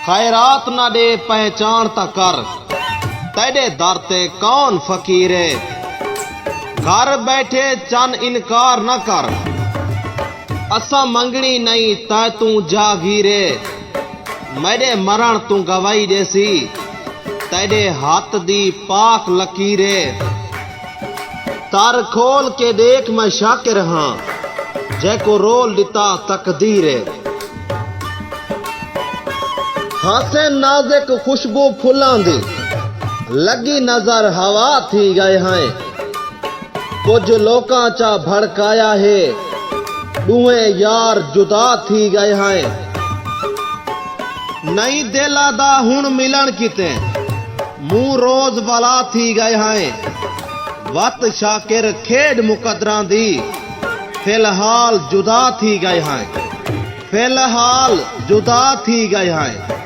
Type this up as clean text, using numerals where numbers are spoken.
खैरात ना दे पहचान ता कर, तेरे दर ते कौन फकीर है। घर बैठे चन इनकार न कर, असा मंगनी नहीं तै तू जागीरे। मेरे मरण तू गवाही देसी, तेरे हाथ दी पाक लकीरे। तार खोल के देख मैं शाकिर हाँ, जैको रोल दिता तकदीर। हासे नाज़ुक खुशबू फुलां दी, लगी नजर हवा थी गए हैं। कुछ लोकां चा भड़काया है, दूहे यार जुदा थी गए हैं। नहीं दिला दा हुण मिलन किते, मुंह रोज वाला थी गए हैं। वत शाकिर खेड मुकदरां दी, फिलहाल जुदा थी गए हैं। फिलहाल जुदा थी गए हैं।